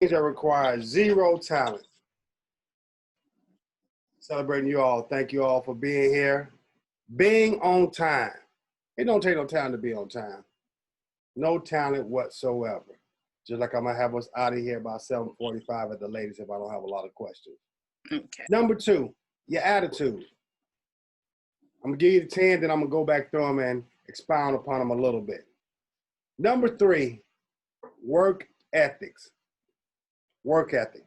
Things that require zero talent. Celebrating you all. Thank you all for being here. Being on time. It don't take no time to be on time. No talent whatsoever. Just like I'm going to have us out of here by 7:45 at the latest if I don't have a lot of questions. Okay. Number 2, your attitude. I'm going to give you the 10, then I'm going to go back through them and expound upon them a little bit. Number 3, work ethics. Work ethic.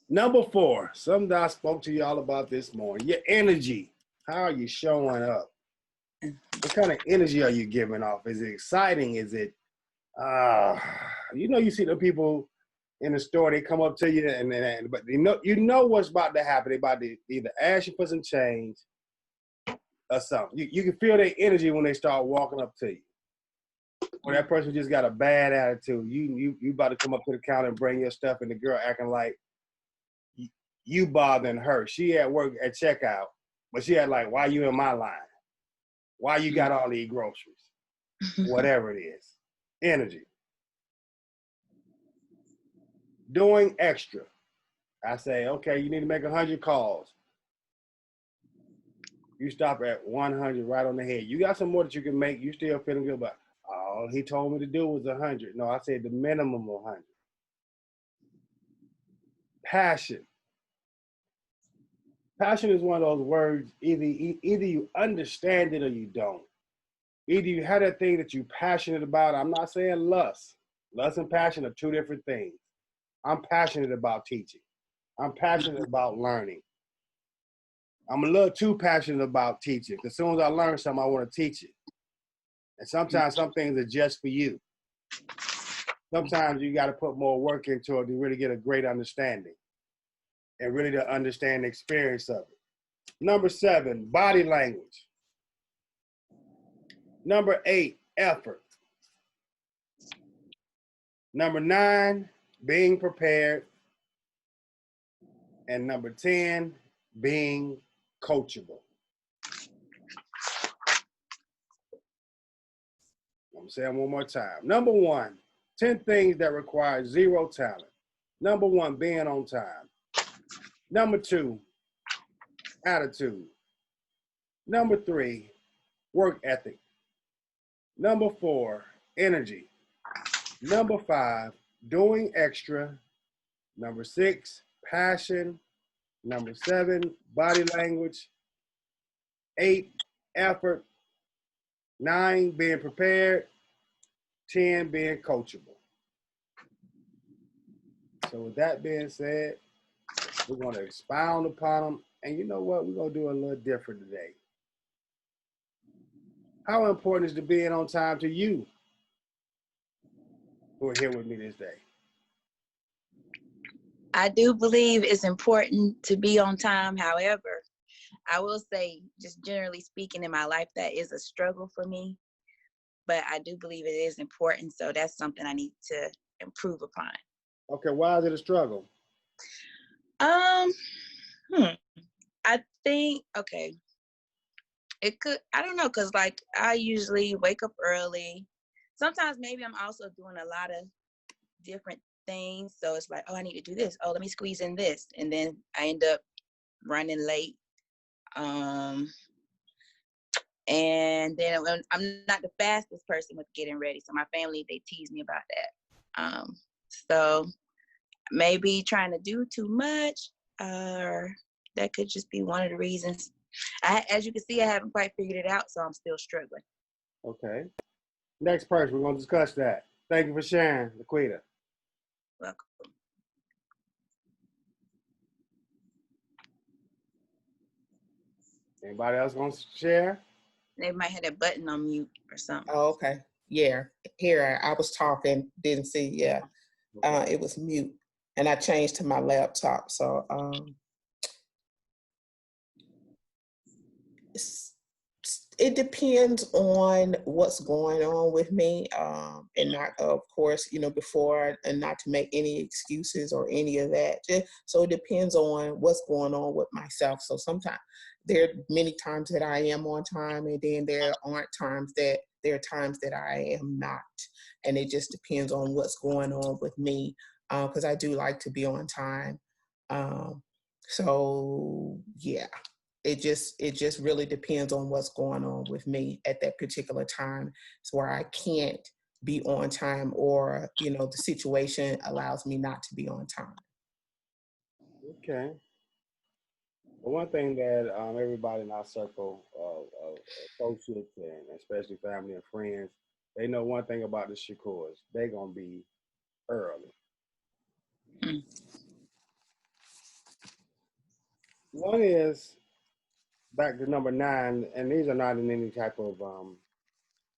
Number 4, something that I spoke to y'all about this morning, your energy. How are you showing up? What kind of energy are you giving off? Is it exciting? Is it, you see the people in the store, they come up to you but you know what's about to happen. They about to either ask you for some change or something. You can feel their energy when they start walking up to you. Or that person just got a bad attitude. You about to come up to the counter and bring your stuff, and the girl acting like you bothering her. She at work at checkout, but she had like, why you in my line? Why you got all these groceries? Whatever it is. Energy. Doing extra. I say, okay, you need to make 100 calls. You stop at 100 right on the head. You got some more that you can make. You still feeling good, but all he told me to do was 100. No, I said the minimum of 100. Passion. Passion is one of those words, either you understand it or you don't. Either you have that thing that you're passionate about. I'm not saying lust. Lust and passion are two different things. I'm passionate about teaching. I'm passionate about learning. I'm a little too passionate about teaching. As soon as I learn something, I want to teach it. And sometimes some things are just for you. Sometimes you got to put more work into it to really get a great understanding and really to understand the experience of it. Number 7, body language. Number 8, effort. Number 9, being prepared. And number 10, being coachable. I'm going to say it one more time. Number 1, 10 things that require zero talent. Number 1, being on time. Number 2, attitude. Number 3, work ethic. Number 4, energy. Number 5, doing extra. Number 6, passion. Number 7, body language. 8, effort. 9, being prepared. 10, being coachable. So with that being said, we're going to expound upon them. And you know what? We're going to do a little different today. How important is the being on time to you who are here with me this day? I do believe it's important to be on time. However, I will say, just generally speaking in my life, that is a struggle for me. But I do believe it is important. So that's something I need to improve upon. Okay, why is it a struggle? I think, okay, it could, I don't know, because like I usually wake up early. Sometimes maybe I'm also doing a lot of different things. So it's like, oh, I need to do this. Oh, let me squeeze in this. And then I end up running late. And then I'm not the fastest person with getting ready. So my family, they tease me about that. So maybe trying to do too much, or that could just be one of the reasons. As you can see, I haven't quite figured it out, so I'm still struggling. Okay. Next person, we're going to discuss that. Thank you for sharing, Laquita. Welcome. Anybody else going to share? They might have that button on mute or something. Oh, okay. Yeah. Here, I was talking, didn't see. Yeah. Okay. It was mute. And I changed to my laptop. So it depends on what's going on with me. And not, of course, before, and not to make any excuses or any of that. So it depends on what's going on with myself. So sometimes there are many times that I am on time, and then there are times that I am not. And it just depends on what's going on with me. because I do like to be on time. Um, so yeah, it just really depends on what's going on with me at that particular time. It's where I can't be on time, or the situation allows me not to be on time. Okay. Well, one thing that everybody in our circle of associates and especially family and friends, they know one thing about the Shakurs. They're going to be early. Mm. One is back to number 9, and these are not in any type of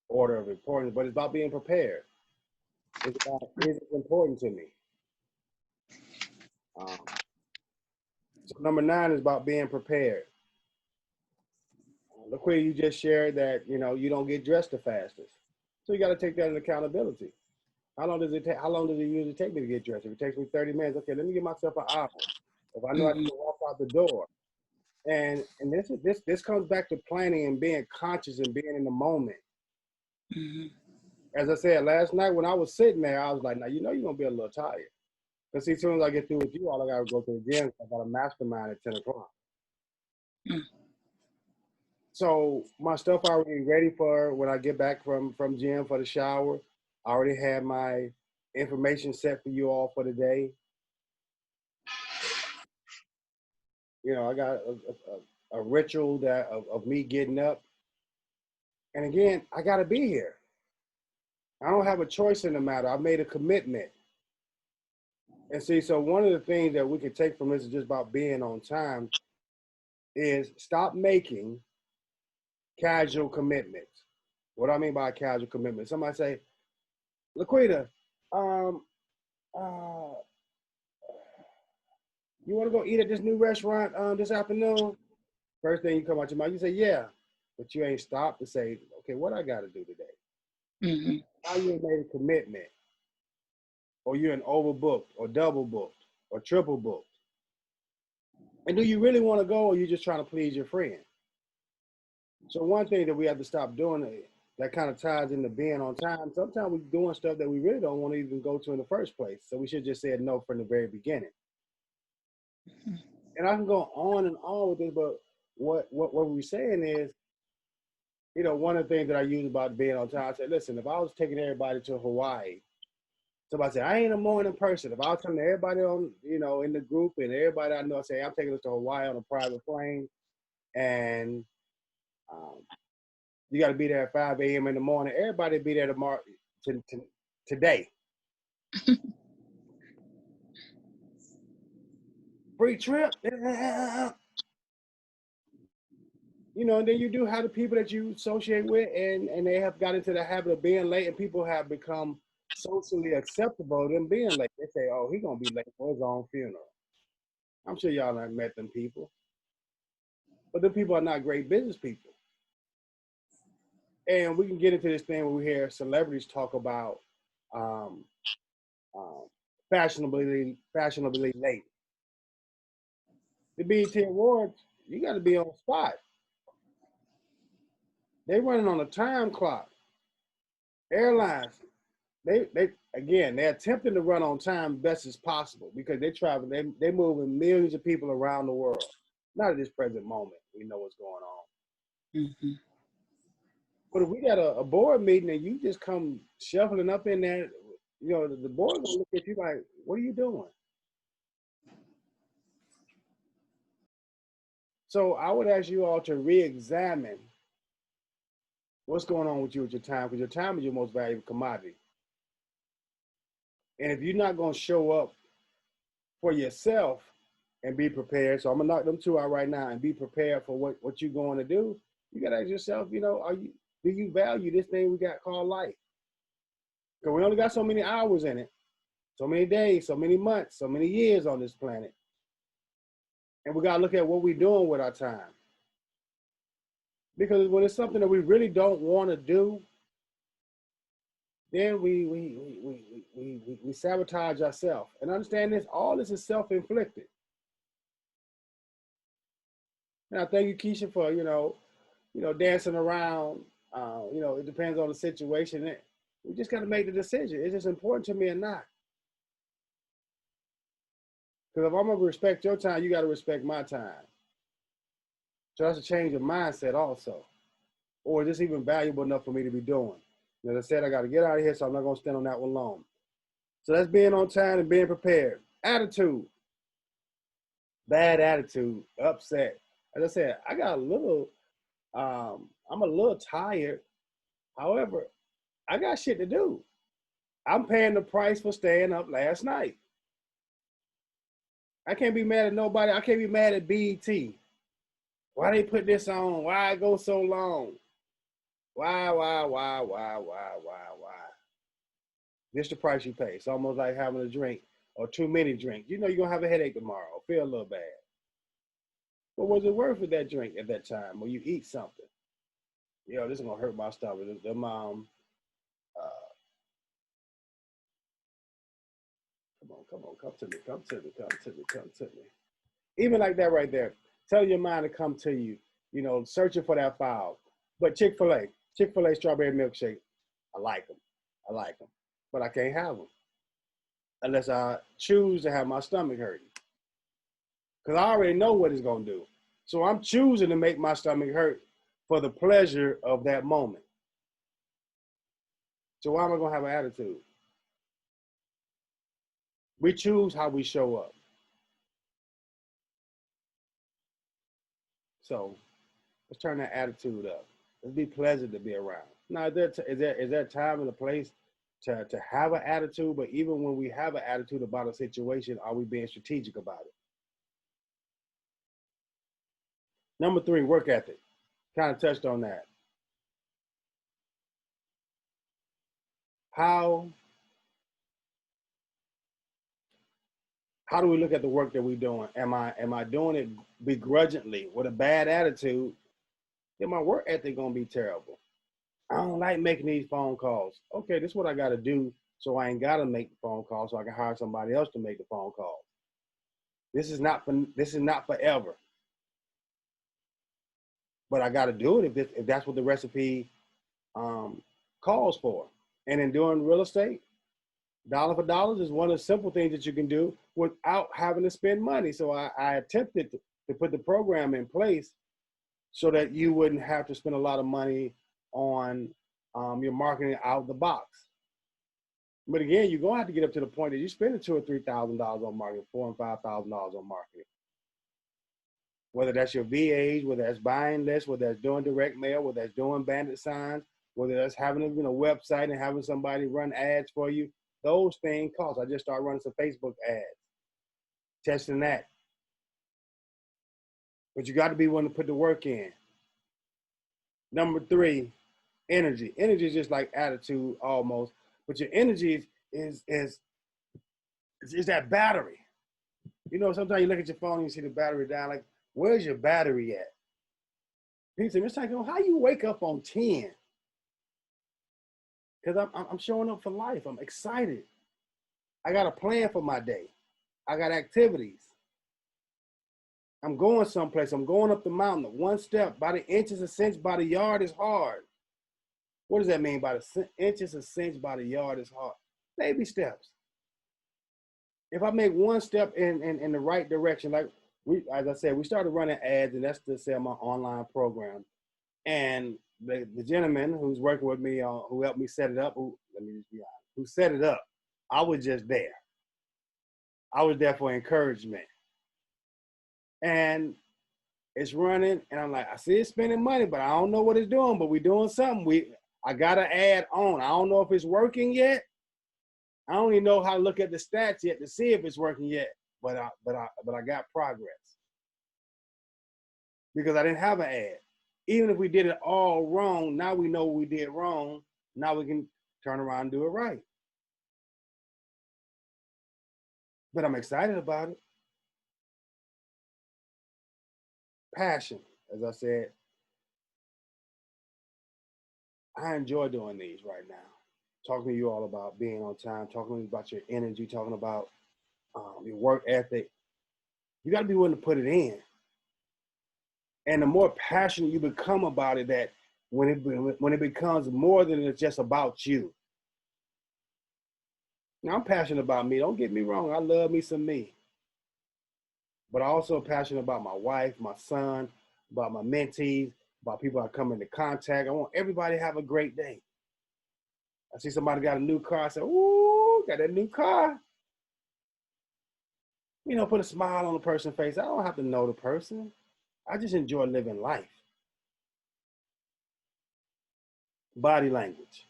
order of importance, but it's about being prepared. It's about, is it important to me? Um, so number 9 is about being prepared. Look where you just shared that, you don't get dressed the fastest. So you got to take that in accountability. How long does it take? How long does it usually take me to get dressed? If it takes me 30 minutes, okay, let me give myself an hour. If I know I Mhm. can walk out the door, and this comes back to planning and being conscious and being in the moment. Mhm. As I said last night when I was sitting there, I was like, now you're gonna be a little tired. Because see, as soon as I get through with you, all I gotta go to the gym. I got a mastermind at 10 o'clock. Mm. So my stuff already ready for when I get back from gym for the shower. I already had my information set for you all for the day. I got a ritual of me getting up. And again, I got to be here. I don't have a choice in the matter. I made a commitment. And see, so one of the things that we can take from this is just about being on time is stop making casual commitments. What do I mean by casual commitment? Somebody say, Laquita, um, uh, you want to go eat at this new restaurant this afternoon? First thing you come out your mouth, you say, yeah. But you ain't stopped to say, okay, what I got to do today? Mhm. Now you ain't made a commitment, or you're an overbooked, or double booked, or triple booked. And do you really want to go, or you just trying to please your friend? So one thing that we have to stop doing that kind of ties into being on time. Sometimes we're doing stuff that we really don't want to even go to in the first place. So we should just say no from the very beginning. And I can go on and on with this, but what we're saying is, one of the things that I use about being on time, I said, listen, if I was taking everybody to Hawaii, somebody said, I ain't a morning person. If I was telling everybody on, in the group and everybody I know, I say, I'm taking us to Hawaii on a private plane, and um, you got to be there at 5 a.m. in the morning. Everybody be there tomorrow, today. Free trip. And then you do have the people that you associate with, and they have got into the habit of being late, and people have become socially acceptable of them being late. They say, oh, he's going to be late for his own funeral. I'm sure y'all have met them people. But the people are not great business people. And we can get into this thing where we hear celebrities talk about um, um, fashionably late. The BET Awards, you got to be on spot. They running on a time clock. Airlines, they again, they're attempting to run on time best as possible because they travel. They moving millions of people around the world. Not at this present moment. We know what's going on. Mhm. But if we got a board meeting and you just come shuffling up in there, the board gonna look at you like, what are you doing? So I would ask you all to re-examine what's going on with you with your time, because your time is your most valuable commodity. And if you're not gonna show up for yourself and be prepared, so I'm gonna knock them two out right now and be prepared for what you're going to do. You gotta ask yourself, do you value this thing we got called life? Because we only got so many hours in it. So many days, so many months, so many years on this planet. And we got to look at what we're doing with our time. Because when it's something that we really don't want to do, then we sabotage ourselves. And understand this, all this is self-inflicted. And I thank you, Keisha, for, dancing around. It depends on the situation. We just got to make the decision. Is this important to me or not? Because if I'm going to respect your time, you got to respect my time. So that's a change of mindset also. Or is this even valuable enough for me to be doing? As I said, I got to get out of here, so I'm not going to stand on that one long. So that's being on time and being prepared. Attitude. Bad attitude. Upset. As I said, I got a little, I'm a little tired. However, I got shit to do. I'm paying the price for staying up last night. I can't be mad at nobody. I can't be mad at BET. Why they put this on? Why it go so long? Why? This the price you pay. It's almost like having a drink or too many drinks. You know you're going to have a headache tomorrow. Feel a little bad. But was it worth it, that drink at that time when you eat something? Yo, this is going to hurt my stomach. The mom, come on, come to me. Even like that right there. Tell your mind to come to you, searching for that file. But Chick-fil-A strawberry milkshake, I like them. But I can't have them unless I choose to have my stomach hurting. Because I already know what it's going to do. So I'm choosing to make my stomach hurt for the pleasure of that moment. So why am I going to have an attitude? We choose how we show up. So let's turn that attitude up. Let's be pleasant to be around. Now, is there time and a place to have an attitude? But even when we have an attitude about a situation, are we being strategic about it? Number 3, work ethic. Kind of touched on that. How do we look at the work that we're doing? Am I doing it begrudgingly with a bad attitude? Then my work ethic gonna be terrible. I don't like making these phone calls. Okay, this is what I gotta do, so I ain't gotta make the phone call, so I can hire somebody else to make the phone call. This is not forever. But I gotta do it if that's what the recipe calls for. And in doing real estate, dollar for dollars is one of the simple things that you can do without having to spend money. So I attempted to put the program in place so that you wouldn't have to spend a lot of money on your marketing out the box. But again, you're gonna have to get up to the point that you're spending $2,000 or $3,000 on marketing, $4,000 and $5,000 on marketing. Whether that's your VAs, whether that's buying lists, whether that's doing direct mail, whether that's doing bandit signs, whether that's having a website and having somebody run ads for you, those things cost. I just started running some Facebook ads, testing that. But you got to be willing to put the work in. Number 3, energy. Energy is just like attitude almost, but your energy is that battery. Sometimes you look at your phone and you see the battery down. Like, where's your battery at? People say, Mr. Tycoon, how you wake up on 10? Because I'm showing up for life. I'm excited. I got a plan for my day. I got activities. I'm going someplace. I'm going up the mountain. One step by the inches, a cinch, by the yard is hard. What does that mean? By the inches, a cinch, by the yard is hard. Baby steps. If I make one step in the right direction, like as I said, we started running ads, and that's to sell my online program. And the gentleman who's working with me, who helped me set it up, who set it up, I was just there. I was there for encouragement. And it's running, and I'm like, I see it's spending money, but I don't know what it's doing, but we're doing something. I got to add on. I don't know if it's working yet. I don't even know how to look at the stats yet to see if it's working yet, but I got progress. Because I didn't have an ad. Even if we did it all wrong, now we know what we did wrong. Now we can turn around and do it right. But I'm excited about it. Passion, as I said. I enjoy doing these right now. Talking to you all about being on time, talking about your energy, talking about your work ethic. You got to be willing to put it in. And the more passionate you become about it, that when it becomes more than it's just about you. Now, I'm passionate about me. Don't get me wrong. I love me some me. But I'm also passionate about my wife, my son, about my mentees, about people I come into contact. I want everybody to have a great day. I see somebody got a new car. I say, ooh, got that new car. You know, put a smile on the person's face. I don't have to know the person. I just enjoy living life. Body language.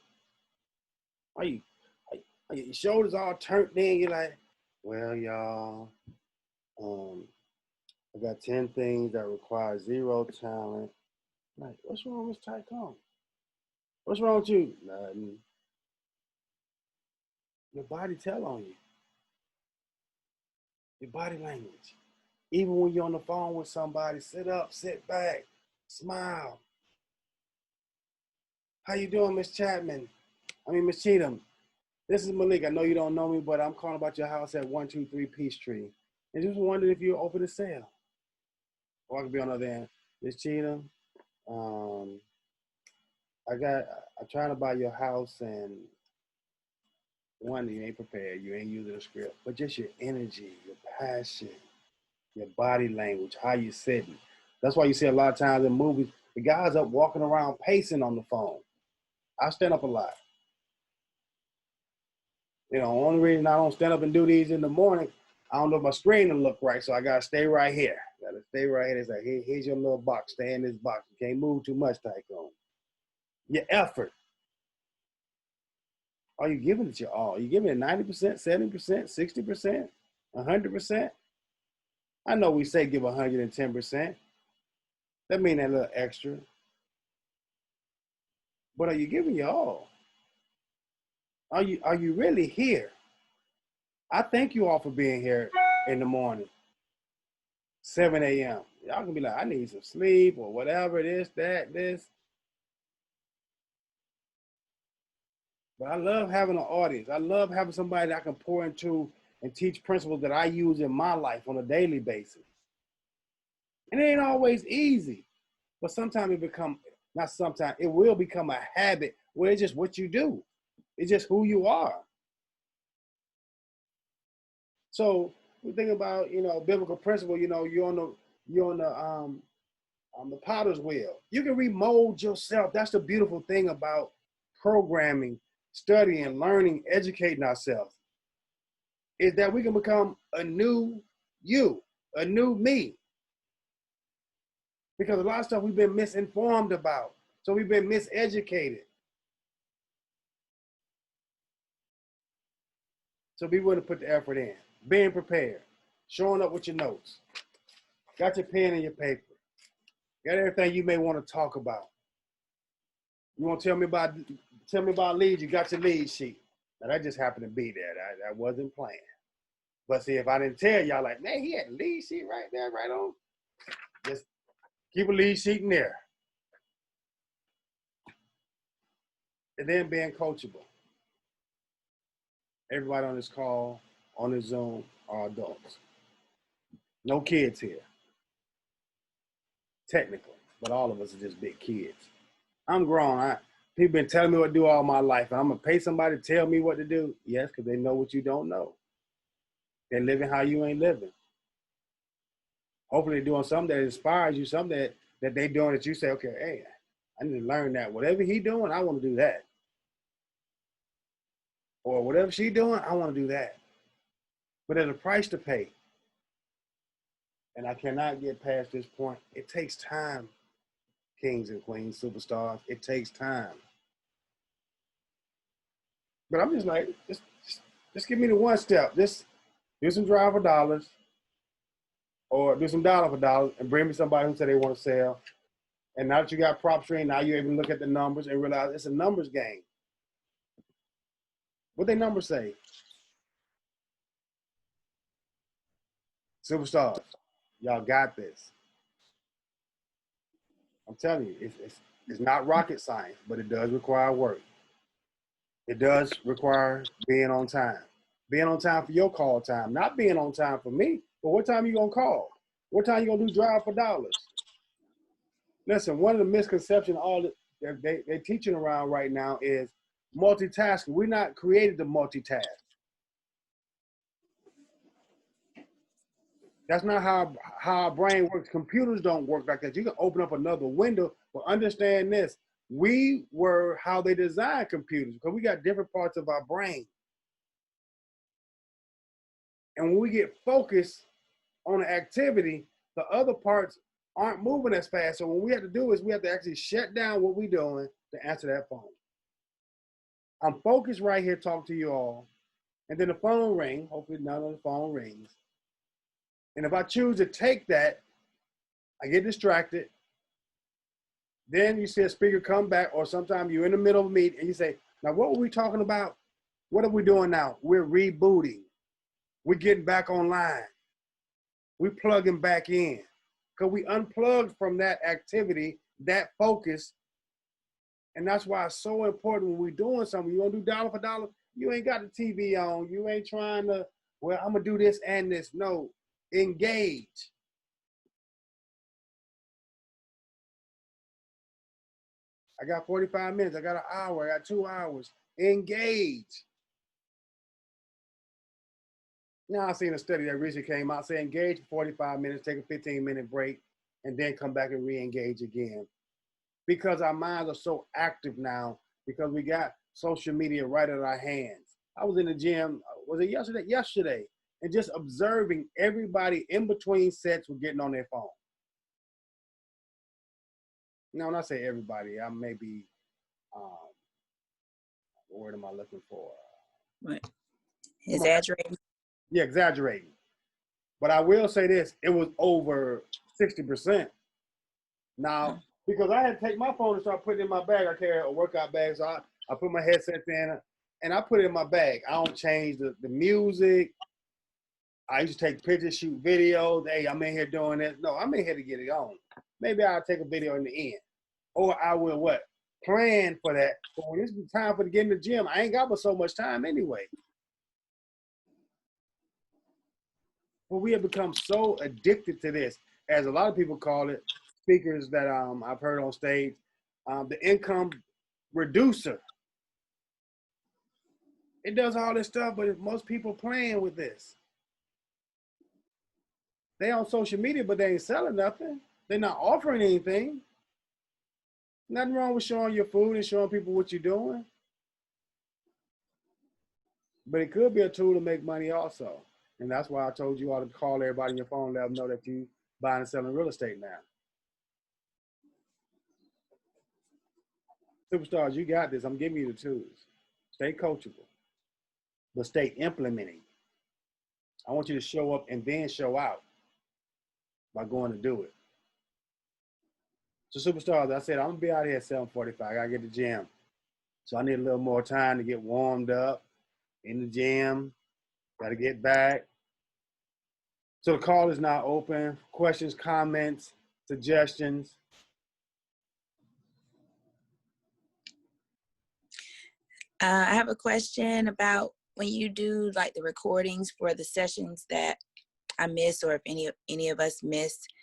Are your shoulders all turned in? You're like, well, y'all, I got 10 things that require zero talent. Like, what's wrong with Tycoon? What's wrong with you? Nothing. Your body tell on you. Your body language. Even when you're on the phone with somebody, sit up, sit back, smile. How you doing, Miss Chapman? Miss Cheatham. This is Malik. I know you don't know me, but I'm calling about your house at 123 Peachtree. And just wondering if you're open to sale. Or I could be on the other end. Miss Cheatham, I'm trying to buy your house, and one, you ain't prepared, you ain't using the script, but just your energy, your passion, your body language, how you sitting. That's why you see a lot of times in movies, the guy's up walking around pacing on the phone. I stand up a lot. You know, only reason I don't stand up and do these in the morning, I don't know if my screen will look right, so I gotta stay right here. Gotta stay right here. It's like, here's your little box. Stay in this box. You can't move too much, Tycoon. Your effort. Are you giving it your all? Are you giving it 90%, 70%, 60%, 100%? I know we say give 110%. That means that little extra. But are you giving your all? Are you really here? I thank you all for being here in the morning, 7 a.m. Y'all can be like, I need some sleep or whatever, this, that, this. But I love having an audience. I love having somebody that I can pour into and teach principles that I use in my life on a daily basis. And it ain't always easy, but sometimes it will become a habit where it's just what you do. It's just who you are. So we think about, biblical principle, you're on the potter's wheel. You can remold yourself. That's the beautiful thing about programming, studying, learning, educating ourselves, is that we can become a new you, a new me. Because a lot of stuff we've been misinformed about. So we've been miseducated. So be willing to put the effort in. Being prepared. Showing up with your notes. Got your pen and your paper. Got everything you may want to talk about. You want to tell me about leads? You got your lead sheet. Now that just happened to be there. That wasn't planned. But see, if I didn't tell y'all, like, man, he had a lead sheet right there, right on. Just keep a lead sheet in there. And then being coachable. Everybody on this call, on this Zoom, are adults. No kids here. Technically, but all of us are just big kids. I'm grown. People been telling me what to do all my life, and I'm gonna pay somebody to tell me what to do. Yes, because they know what you don't know. They're living how you ain't living. Hopefully they're doing something that inspires you, something that they're doing that you say, okay, hey, I need to learn that. Whatever he doing, I want to do that. Or whatever she doing, I want to do that. But there's a price to pay. And I cannot get past this point. It takes time, kings and queens, superstars. It takes time. But I'm just like, just give me the one step. Just do some drive for dollars, or do some dollar for dollars, and bring me somebody who said they want to sell. And now that you got prop stream, now you're able to look at the numbers and realize it's a numbers game. What they numbers say? Superstars, y'all got this. I'm telling you, it's not rocket science, but it does require work. It does require being on time. Being on time for your call time, not being on time for me. But what time you gonna call? What time you gonna do drive for dollars? Listen, one of the misconceptions they're teaching around right now is multitasking. We're not created to multitask. That's not how our brain works. Computers don't work like that. You can open up another window, but understand this. We were how they designed computers because we got different parts of our brain. And when we get focused on an activity, the other parts aren't moving as fast. So what we have to do is we have to actually shut down what we're doing to answer that phone. I'm focused right here talking to you all. And then the phone rings. Hopefully none of the phone rings. And if I choose to take that, I get distracted. Then you see a speaker come back, or sometimes you're in the middle of a meeting and you say, now what were we talking about? What are we doing now? We're rebooting. We're getting back online. We're plugging back in. Because we unplugged from that activity, that focus. And that's why it's so important when we're doing something. You want to do dollar for dollar? You ain't got the TV on. You ain't trying to, well, I'm going to do this and this. No, engage. I got 45 minutes. I got an hour. I got 2 hours. Engage. Now, I've seen a study that recently came out saying engage for 45 minutes, take a 15-minute break, and then come back and re-engage again. Because our minds are so active now, because we got social media right at our hands. I was in the gym, was it yesterday? Yesterday, and just observing everybody in between sets were getting on their phone. Now, when I say everybody, I may be, what word am I looking for? What? Exaggerating. Yeah, exaggerating. But I will say this, it was over 60%. Now, because I had to take my phone and start putting it in my bag. I carry a workout bag, so I put my headset in and I put it in my bag. I don't change the music. I used to take pictures, shoot videos. Hey, I'm in here doing this. No, I'm in here to get it on. Maybe I'll take a video in the end. Or I will what? Plan for that. But when it's time for to get in the gym, I ain't got but so much time anyway. But we have become so addicted to this, as a lot of people call it, speakers that I've heard on stage, the income reducer. It does all this stuff, but most people playing with this. They on social media, but they ain't selling nothing. They're not offering anything. Nothing wrong with showing your food and showing people what you're doing. But it could be a tool to make money also. And that's why I told you all to call everybody on your phone, let them know that you buying and selling real estate now. Superstars, you got this. I'm giving you the tools. Stay coachable, but stay implementing. I want you to show up and then show out by going to do it. So superstars, I said, I'm gonna be out here at 7:45. I gotta get to the gym. So I need a little more time to get warmed up in the gym. Gotta get back. So the call is now open. Questions, comments, suggestions. I have a question about when you do like the recordings for the sessions that I missed, or if any of us missed.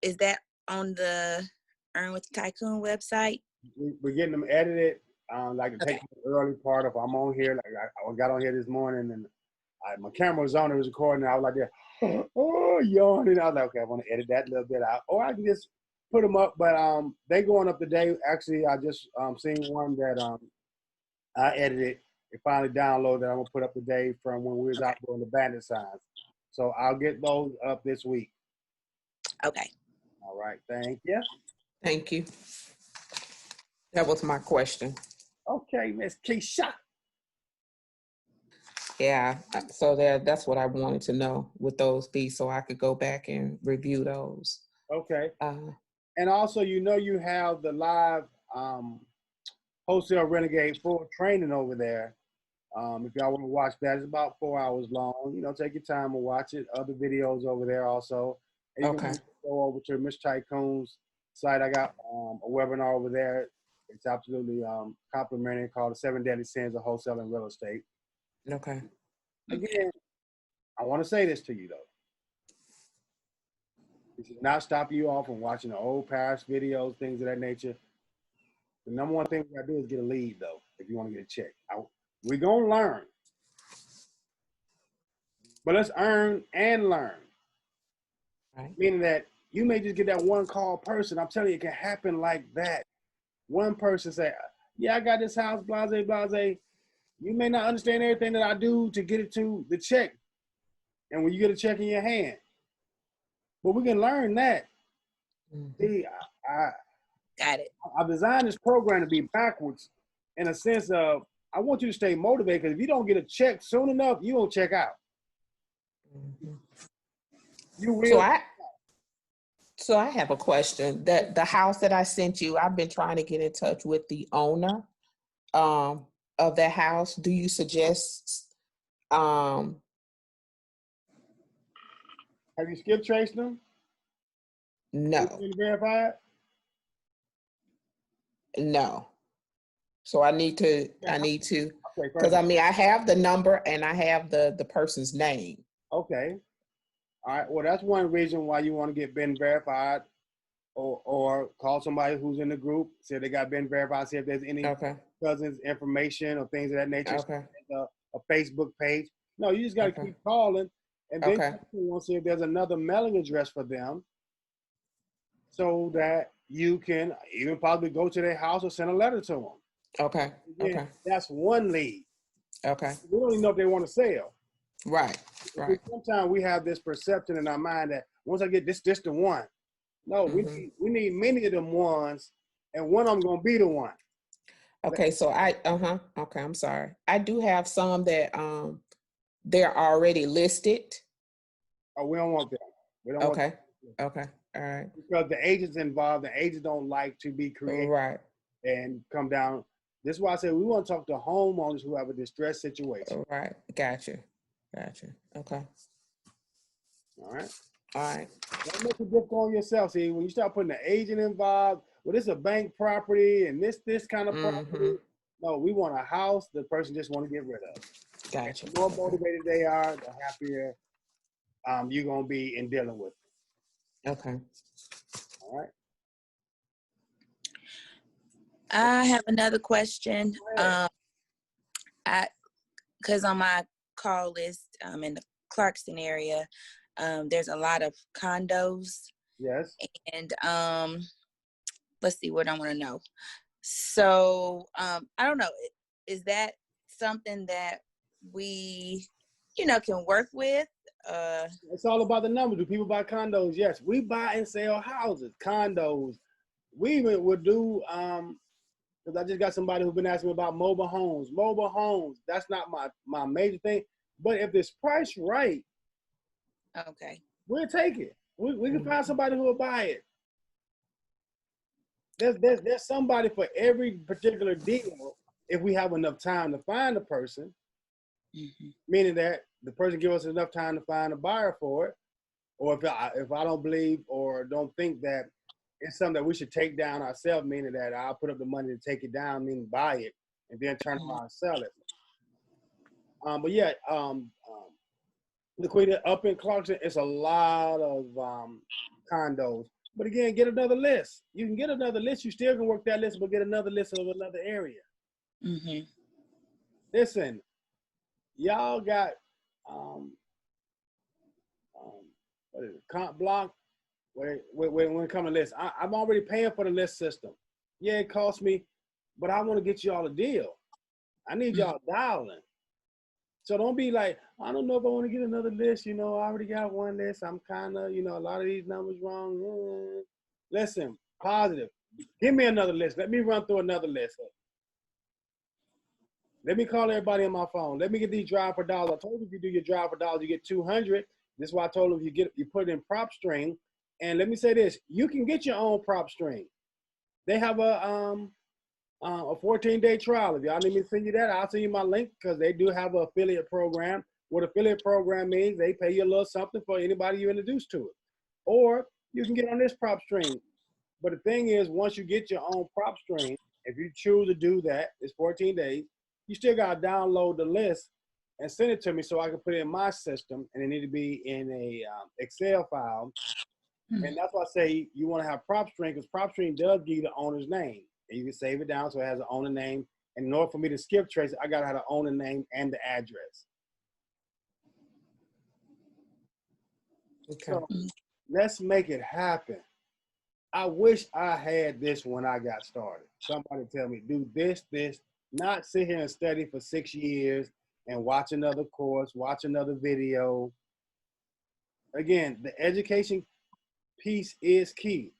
Is that on the Earn with Tycoon website? We're getting them edited. Like to Okay. take the early part of I'm on here. Like I got on here this morning and my camera was on. It was recording. And I was like, yeah, oh, yawning. I was like, okay, I want to edit that little bit out, or I can just put them up. But they going up today. Actually, I just seen one that I edited. It finally downloaded. That I'm gonna put up today from when we was out doing the bandit signs. So I'll get those up this week. Okay. All right. Thank you. Thank you. That was my question. Okay, Miss Keisha. Yeah, so that's what I wanted to know, would those be, so I could go back and review those. Okay. And also, you have the live Wholesale Renegade full training over there. If y'all want to watch that, it's about 4 hours long. Take your time and watch it. Other videos over there also. And you can go over to Miss Tycoon's site. I got a webinar over there. It's absolutely complimentary, called the 7 Deadly Sins of Wholesaling Real Estate. Okay. Again, I want to say this to you, though. It should not stop you off from watching the old past videos, things of that nature. The number one thing we got to do is get a lead, though, if you want to get a check. We're going to learn. But let's earn and learn. Right. Meaning that you may just get that one call person. I'm telling you, it can happen like that. One person say, yeah, I got this house, blase, blase. You may not understand everything that I do to get it to the check. And when you get a check in your hand, but we can learn that. Mm-hmm. See, Got it. I designed this program to be backwards in a sense of I want you to stay motivated because if you don't get a check soon enough, you won't check out. Mm-hmm. You So will. I have a question. That the house that I sent you, I've been trying to get in touch with the owner of that house. Do you suggest Have you skip traced them? Have you no. been verified? No. So I need to Okay, because first. I mean I have the number and I have the person's name. Okay. All right. Well, that's one reason why you want to get Ben verified or call somebody who's in the group, see if they got Ben verified, see if there's any Okay. cousins information or things of that nature. Okay. A Facebook page. No, you just got to Okay. keep calling. And then Okay. you want to see if there's another mailing address for them so that you can even possibly go to their house or send a letter to them. Okay. Again, Okay. that's one lead. Okay. We don't even know if they want to sell. Right. Right. Sometimes we have this perception in our mind that once I get this the one. No, Mm-hmm. we need many of them ones, and one of them gonna be the one. Okay. So okay, I'm sorry. I do have some that they're already listed. Oh, we don't want them. We don't want Okay. them. Okay. All right. Because the agents involved, the agents don't like to be creative Right. and come down. This is why I said we want to talk to homeowners who have a distressed situation. Right. Gotcha. Okay. All right. All right. Don't make it difficult on yourself. See, when you start putting the agent involved, well, this is a bank property and this kind of Mm-hmm. property. No, we want a house the person just want to get rid of. Gotcha. The more Okay. motivated they are, the happier you're gonna be in dealing with it. Okay. All right. I have another question. Because on my call list in the Clarkston area, there's a lot of condos. Yes. And let's see what I want to know. So I don't know. Is that something that we, can work with? It's all about the numbers. Do people buy condos? Yes. We buy and sell houses, condos. We even would do because I just got somebody who's been asking me about mobile homes. Mobile homes, that's not my major thing. But if it's priced right, Okay. we'll take it. We can find somebody who will buy it. There's somebody for every particular deal if we have enough time to find a person, meaning that the person give us enough time to find a buyer for it. Or if I don't believe or don't think that it's something that we should take down ourselves, meaning that I'll put up the money to take it down, meaning buy it, and then turn around and sell it. But yeah, Laquita, up in Clarkson, it's a lot of condos. But again, get another list. You can get another list. You still can work that list, but get another list of another area. Mm-hmm. Listen, y'all got what is it, comp block. When it comes to list, I'm already paying for the list system. Yeah, it costs me, but I want to get y'all a deal. I need y'all dialing. So don't be like, I don't know if I want to get another list. I already got one list. I'm kind of, a lot of these numbers wrong. Listen, positive. Give me another list. Let me run through another list. Let me call everybody on my phone. Let me get these drive for dollars. I told you if you do your drive for dollars, you get 200. This is why I told them you put it in prop string. And let me say this, you can get your own prop string. They have a 14-day trial. If y'all need me to send you that, I'll send you my link because they do have an affiliate program. What affiliate program means, they pay you a little something for anybody you introduce to it. Or you can get on this prop string. But the thing is, once you get your own prop string, if you choose to do that, it's 14 days, you still got to download the list and send it to me so I can put it in my system, and it need to be in a Excel file. And that's why I say you want to have prop string because prop string does give you the owner's name. And you can save it down so it has an owner name. And in order for me to skip trace it, I got to have the owner name and the address. Okay. So let's make it happen. I wish I had this when I got started. Somebody tell me, do this, not sit here and study for 6 years and watch another course, watch another video. Again, the education piece is key.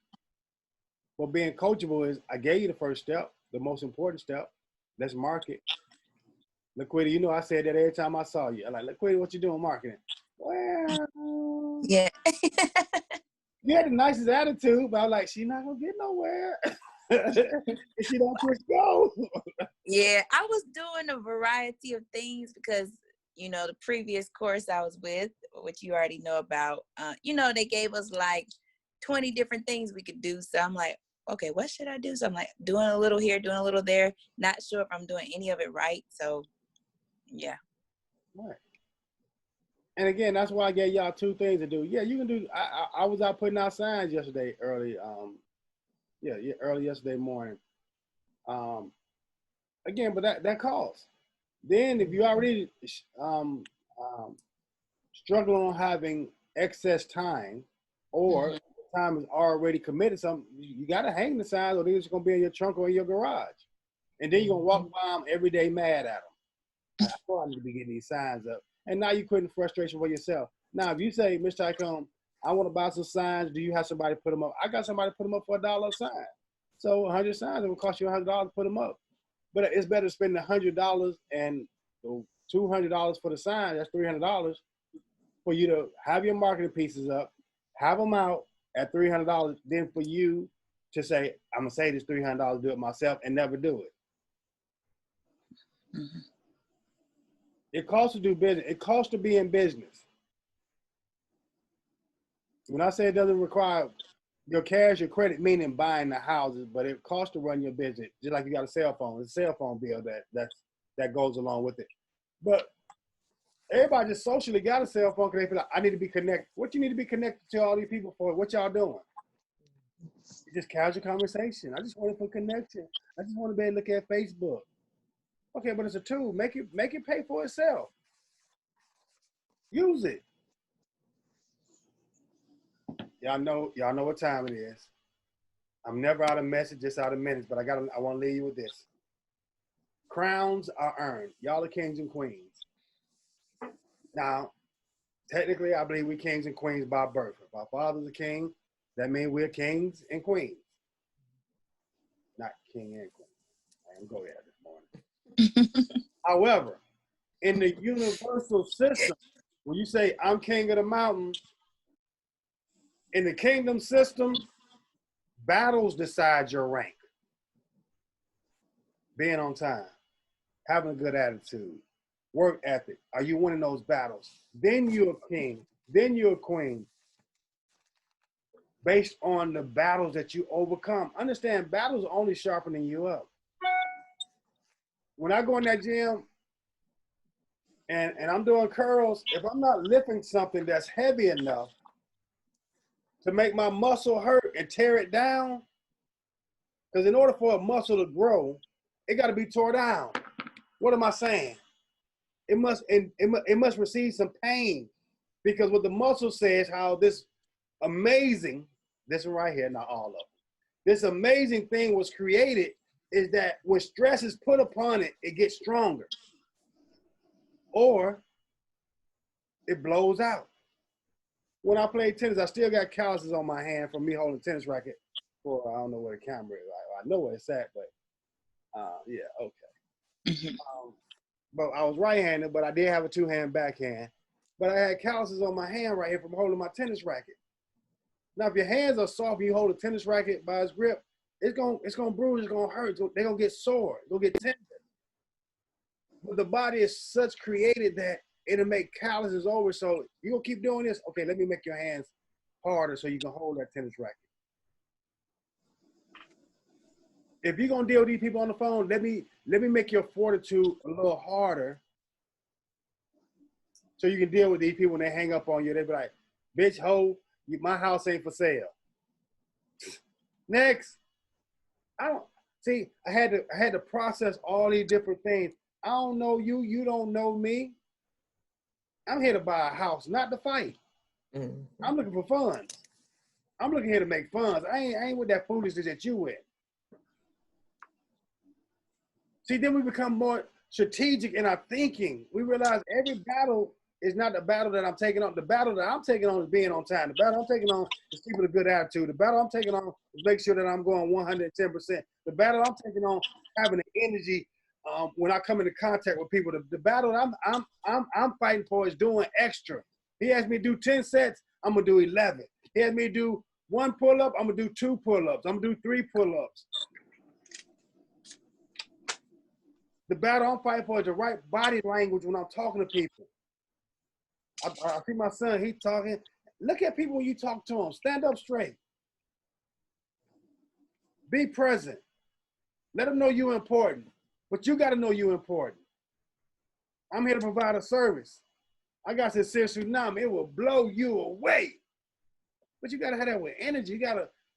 But being coachable is, I gave you the first step, the most important step. Let's market. Laquita, you know I said that every time I saw you. I'm like, Laquita, what you doing marketing? Well, Yeah. you had the nicest attitude, but I was like, she not gonna get nowhere. If she don't push go. Yeah, I was doing a variety of things because, you know, the previous course I was with, which you already know about, you know, they gave us like 20 different things we could do. So I'm like, okay, what should I do? So I'm like doing a little here, doing a little there, not sure if I'm doing any of it right. So, yeah. Right. And again, that's why I gave y'all 2 things to do. Yeah, you can do. I was out putting out signs yesterday early. Early yesterday morning. Again, but that costs. Then if you already struggling on having excess time, or time is already committed, you got to hang the signs, or they're just gonna be in your trunk or in your garage, and then you're gonna walk by them every day mad at them. I know I need to be getting these signs up. And now you're putting frustration for yourself. Now, if you say, Mr. Tycoon, I want to buy some signs, do you have somebody put them up? I got somebody put them up for $1 a sign. So 100 signs, it will cost you $100 to put them up. But it's better to spend $100 and $200 for the sign, that's $300, for you to have your marketing pieces up, have them out at $300, then for you to say, I'm going to save this $300, do it myself, and never do it. Mm-hmm. It costs to do business. It costs to be in business. When I say it doesn't require your cash, your credit, meaning buying the houses, but it costs to run your business. Just like you got a cell phone. It's a cell phone bill that goes along with it. But everybody just socially got a cell phone because they feel like, I need to be connected. What you need to be connected to all these people for? What y'all doing? It's just casual conversation. I just want it for connection. I just want to be able to look at Facebook. Okay, but it's a tool. Make it pay for itself. Use it. Y'all know what time it is. I'm never out of message, just out of minutes, but I want to leave you with this. Crowns are earned. Y'all are kings and queens. Now, technically, I believe we're kings and queens by birth. If our father's a king, that means we're kings and queens. Not king and queen. I didn't go there this morning. However, in the universal system, when you say, I'm king of the mountain, in the kingdom system, battles decide your rank. Being on time, having a good attitude, work ethic. Are you winning those battles? Then you're a king. Then you're a queen. Based on the battles that you overcome. Understand, battles are only sharpening you up. When I go in that gym and I'm doing curls, if I'm not lifting something that's heavy enough to make my muscle hurt and tear it down, because in order for a muscle to grow, it got to be torn down. What am I saying? It must receive some pain, because what the muscle says, how this amazing, this one right here, not all of them, this amazing thing was created, is that when stress is put upon it, it gets stronger, or it blows out. When I played tennis, I still got calluses on my hand from me holding a tennis racket for, I don't know where the camera is. I know where it's at, but yeah, okay. Mm-hmm. But I was right-handed, but I did have a two-hand backhand. But I had calluses on my hand right here from holding my tennis racket. Now, if your hands are soft, you hold a tennis racket by its grip, it's gonna bruise, it's gonna hurt, they're gonna get sore, it's gonna get tender. But the body is such created that it'll make calluses over. So you gonna keep doing this? Okay, let me make your hands harder so you can hold that tennis racket. If you're gonna deal with these people on the phone, let me make your fortitude a little harder so you can deal with these people when they hang up on you. They be like, bitch, ho, my house ain't for sale. Next. I had to process all these different things. I don't know you, you don't know me. I'm here to buy a house, not to fight. I'm looking for funds. I'm looking here to make funds. I ain't with that foolishness that you with. See, then we become more strategic in our thinking. We realize every battle is not the battle that I'm taking on. The battle that I'm taking on is being on time. The battle I'm taking on is keeping a good attitude. The battle I'm taking on is make sure that I'm going 110%. The battle I'm taking on having the energy when I come into contact with people. The battle I'm fighting for is doing extra. He asked me to do 10 sets, I'm gonna do 11. He asked me to do 1 pull-up, I'm gonna do 2 pull-ups. I'm gonna do 3 pull-ups. The battle I'm fighting for is the right body language when I'm talking to people. I see my son, he's talking. Look at people when you talk to them. Stand up straight. Be present. Let them know you're important. But you got to know you're important. I'm here to provide a service. I got this serious tsunami. It will blow you away. But you got to have that with energy.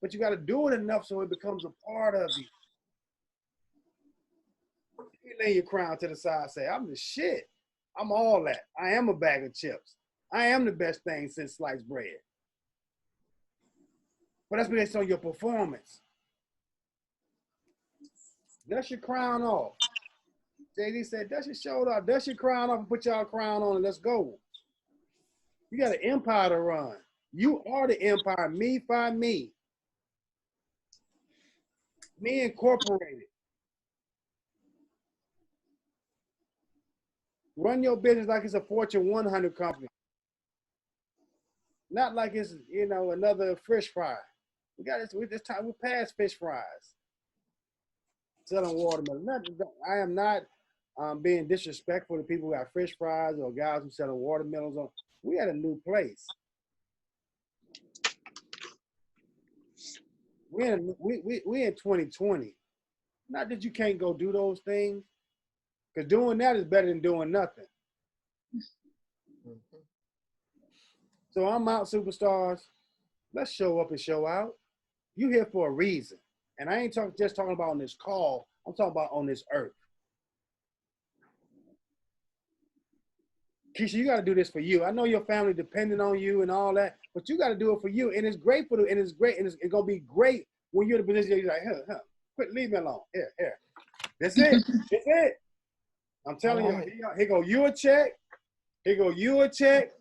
But you got to do it enough so it becomes a part of you. You lay your crown to the side, say, I'm the shit. I'm all that. I am a bag of chips. I am the best thing since sliced bread. But that's based on your performance. Dust your crown off. JD said, dust your shoulder off, dust your crown off and put y'all crown on and let's go. You got an empire to run. You are the empire, me by me. Me Incorporated. Run your business like it's a Fortune 100 company. Not like it's, another fish fry. We got this time, we passed fish fries. Selling watermelon. I am not being disrespectful to people who got fish fries or guys who selling watermelons. We had a new place. We in 2020. Not that you can't go do those things, because doing that is better than doing nothing. So I'm out, superstars. Let's show up and show out. You here for a reason. And I ain't just talking about on this call. I'm talking about on this earth. Keisha, you got to do this for you. I know your family depending on you and all that, but you got to do it for you. And it's great and it's great. And it's going to be great when you're in a position you're like, quit, leave me alone. Here. That's it. That's it. I'm telling you, here go you a check. Here go you a check.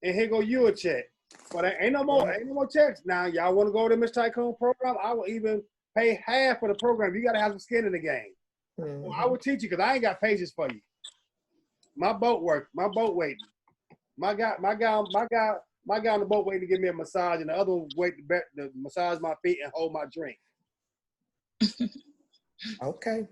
And here go you a check. But ain't no more checks. Now, y'all want to go to Miss Tycoon program? I will even pay half for the program. You got to have some skin in the game. Mm-hmm. Well, I will teach you because I ain't got patience for you. My boat waiting. My guy on the boat waiting to give me a massage, and the other one waiting to massage my feet and hold my drink. Okay.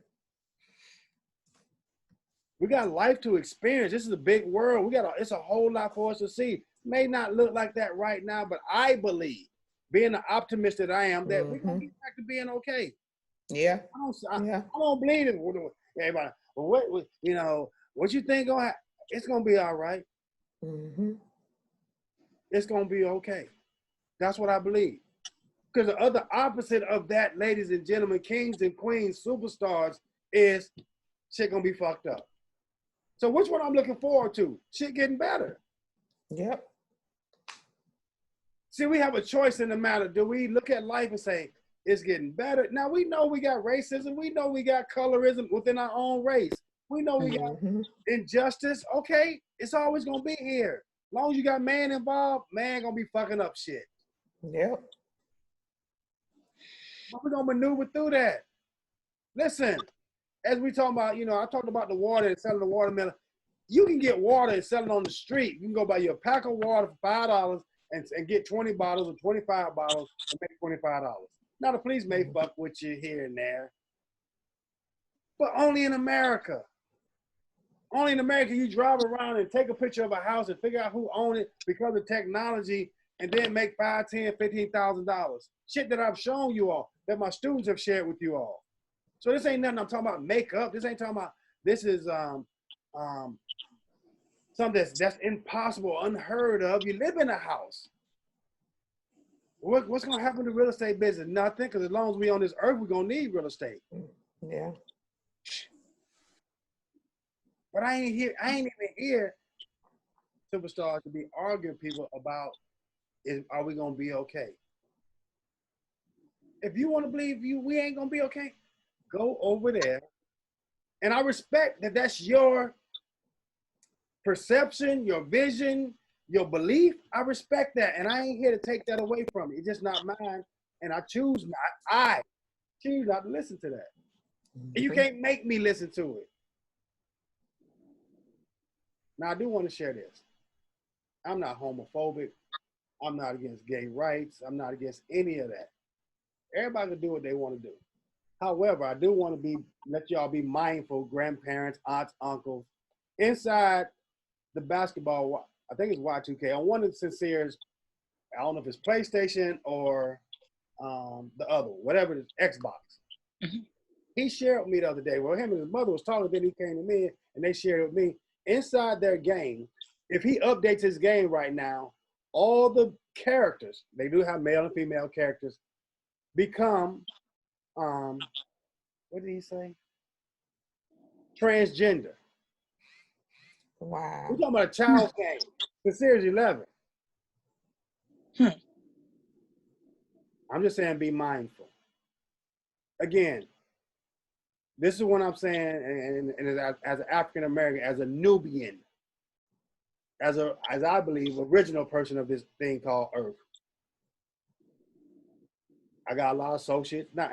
We got life to experience. This is a big world. It's a whole lot for us to see. May not look like that right now, but I believe, being the optimist that I am, that we're gonna get back to being okay. Yeah. I don't believe it. Everybody, what you think gonna happen? It's gonna be all right. Mm-hmm. It's gonna be okay. That's what I believe. Because the other opposite of that, ladies and gentlemen, kings and queens, superstars, is shit gonna be fucked up. So which one I'm looking forward to? Shit getting better. Yep. See, we have a choice in the matter. Do we look at life and say, it's getting better? Now, we know we got racism. We know we got colorism within our own race. We know we got injustice. Okay, it's always going to be here. As long as you got man involved, man going to be fucking up shit. Yep. But we're going to maneuver through that. Listen, as we talk about, I talked about the water and selling the watermelon. You can get water and sell it on the street. You can go buy you a pack of water for $5 and get 20 bottles or 25 bottles and make $25. Now, the police may fuck with you here and there, but only in America. Only in America, you drive around and take a picture of a house and figure out who owned it because of technology and then make $5,000, $10,000, $15,000. Shit that I've shown you all, that my students have shared with you all. So this ain't nothing I'm talking about makeup. This ain't talking about, this is something that's impossible, unheard of. You live in a house. What's going to happen to real estate business? Nothing, because as long as we on this earth, we're going to need real estate. Yeah. But I ain't even here, superstars, to be arguing people about are we gonna be okay? If you want to believe we ain't gonna be okay, go over there. And I respect that that's your perception, your vision, your belief. I respect that, and I ain't here to take that away from you. It's just not mine, and I choose not to listen to that. And you can't make me listen to it. Now, I do want to share this. I'm not homophobic. I'm not against gay rights. I'm not against any of that. Everybody can do what they want to do. However, I do want to let y'all be mindful, grandparents, aunts, uncles, inside the basketball, I think it's Y2K. On one of the Sincere's, I don't know if it's PlayStation or the other, whatever it is, Xbox. Mm-hmm. He shared with me the other day. Well, him and his mother was talking, then he came to me and they shared with me. Inside their game, if he updates his game right now, all the characters, they do have male and female characters, become, what did he say? Transgender. Wow. We're talking about a child's game. The Series 11. I'm just saying be mindful. Again, this is what I'm saying, and as an African American, as a Nubian, as I believe, original person of this thing called Earth. I got a lot of associates. Let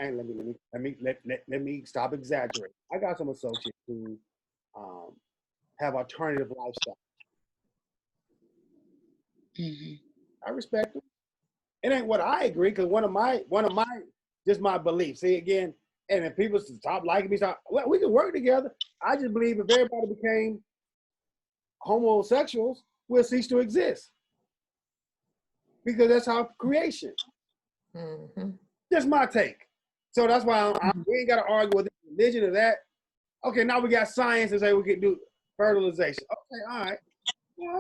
me stop exaggerating. I got some associates who have alternative lifestyle. Mm-hmm. I respect them. It ain't what I agree, because one of my just my beliefs. See, again, and if people stop liking me, well, we can work together. I just believe if everybody became homosexuals, we'll cease to exist, because that's our creation. Mm-hmm. Just my take. So that's why we ain't got to argue with religion or that. Okay, now we got science and say we can do fertilization. Okay, all right.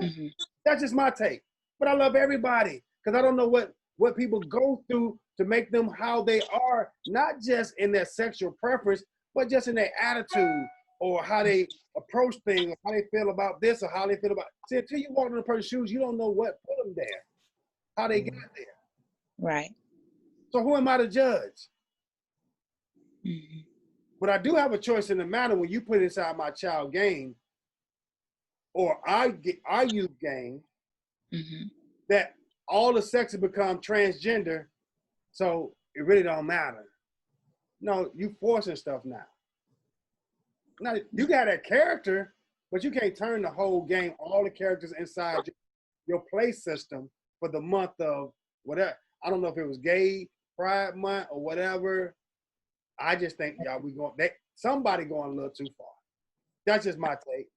Mm-hmm. That's just my take. But I love everybody, because I don't know what people go through to make them how they are, not just in their sexual preference, but just in their attitude or how they approach things, or how they feel about this or how they feel about. See, until you walk in a person's shoes, you don't know what put them there, how they got there. Right. So who am I to judge? Mm-hmm. But I do have a choice in the matter when you put inside my child game or our youth game, mm-hmm, that all the sexes become transgender, so it really don't matter. No, you forcing stuff now. Now, you got that character, but you can't turn the whole game, all the characters inside your play system for the month of whatever. I don't know if it was gay Pride Month or whatever. I just think somebody going a little too far. That's just my take.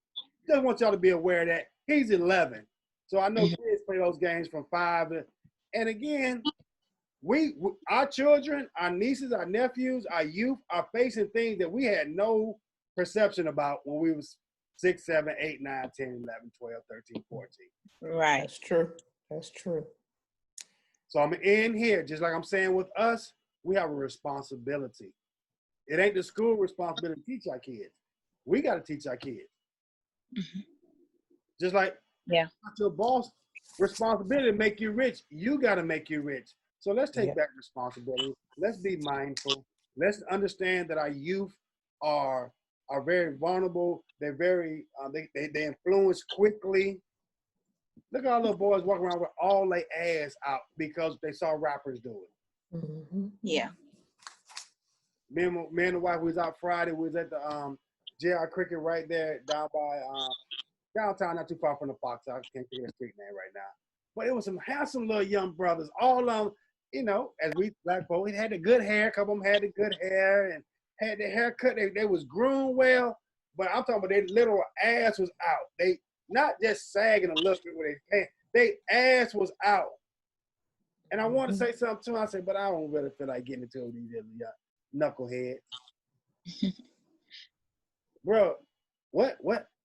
Just want y'all to be aware that he's 11. So I know kids play those games from 5 to, and again, our children, our nieces, our nephews, our youth are facing things that we had no perception about when we was 6, 7, 8, 9, 10, 11, 12, 13, 14. Right. That's true. That's true. So I'm in here, just like I'm saying with us, we have a responsibility. It ain't the school responsibility to teach our kids. We got to teach our kids. Mm-hmm. Just like your boss responsibility to make you rich, you got to make you rich. So let's take back responsibility. Let's be mindful. Let's understand that our youth are very vulnerable. They're very they influence quickly. Look at all little boys walking around with all their ass out because they saw rappers do it. Mm-hmm. Yeah. Me and the wife, we was out Friday. We was at the JR Cricket right there down by downtown, not too far from the Fox. I can't think of the street name right now. But it was some handsome little young brothers. All as we black folks, they had the good hair. A couple of them had the good hair and had their hair cut. They was groomed well. But I'm talking about their literal ass was out. They not just sagging a little bit with their pants. They ass was out. And I want to say something to them. I said, but I don't really feel like getting into these knuckleheads. Bro, what,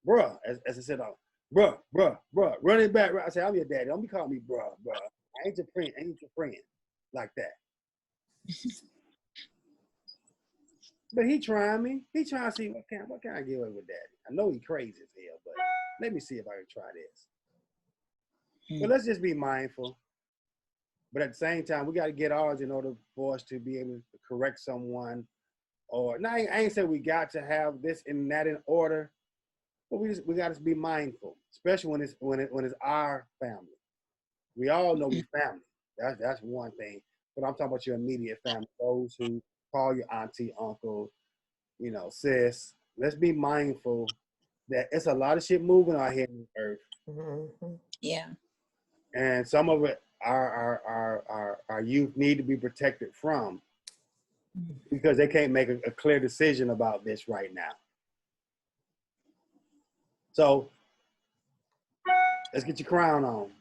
bruh, as I said, bruh, running back. I said, I'm your daddy. Don't be calling me bruh. I ain't your friend like that. But he trying me. He trying to see what can I get away with daddy. I know he crazy as hell, but let me see if I can try this. But let's just be mindful. But at the same time, we got to get ours in order for us to be able to correct someone. Or now, I ain't say we got to have this and that in order, but we got to be mindful, especially when it's our family. We all know we family. That's one thing. But I'm talking about your immediate family, those who call you auntie, uncle, sis. Let's be mindful that it's a lot of shit moving out here on earth. Mm-hmm. Yeah. And some of it our youth need to be protected from, because they can't make a clear decision about this right now. So let's get your crown on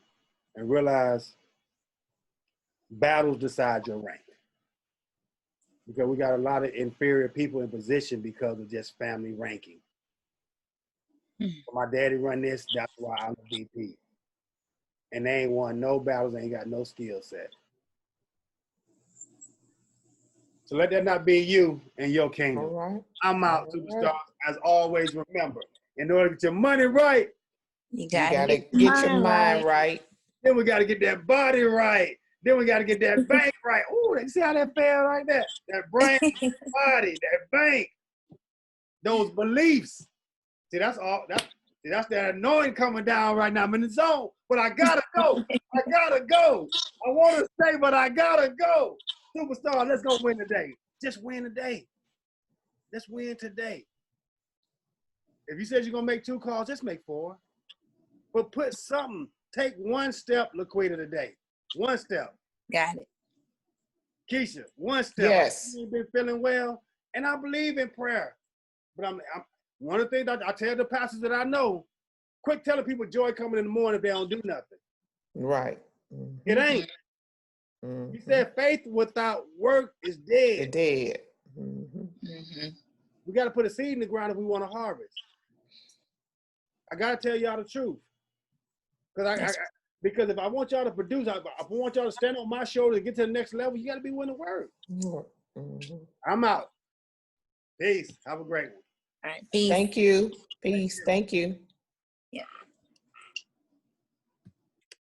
and realize battles decide your rank. Because we got a lot of inferior people in position because of just family ranking. My daddy run this, that's why I'm a VP. And they ain't won no battles, they ain't got no skill set. So let that not be you and your kingdom. All right. I'm out, All superstars. right. As always, remember, in order to get your money right, You You gotta gotta get your mind right. then we got to get that body right. Then we got to get that bank right. Ooh, see how that fell right there? That brain, that body, that bank, those beliefs. See, that's all. That's that anointing coming down right now. I'm in the zone, but I gotta go. I gotta go. I want to stay, but I gotta go. Superstar, let's go win today. Just win today. Let's win today. If you said you're gonna make 2 calls, just make 4. But put something. Take one step, Laquita, today. One step. Got it. Keisha, one step. Yes. You've been feeling well, and I believe in prayer. But I'm one of the things that I tell the pastors that I know, quit telling people joy coming in the morning if they don't do nothing. Right. Mm-hmm. It ain't. Mm-hmm. He said faith without work is dead. It's dead. Mm-hmm. Mm-hmm. We got to put a seed in the ground if we want to harvest. I got to tell y'all the truth. Because if I want y'all to produce, if I want y'all to stand on my shoulders and get to the next level, you got to be willing to work. Mm-hmm. I'm out. Peace. Have a great one. All right. Peace. Thank you. Peace. Thank you.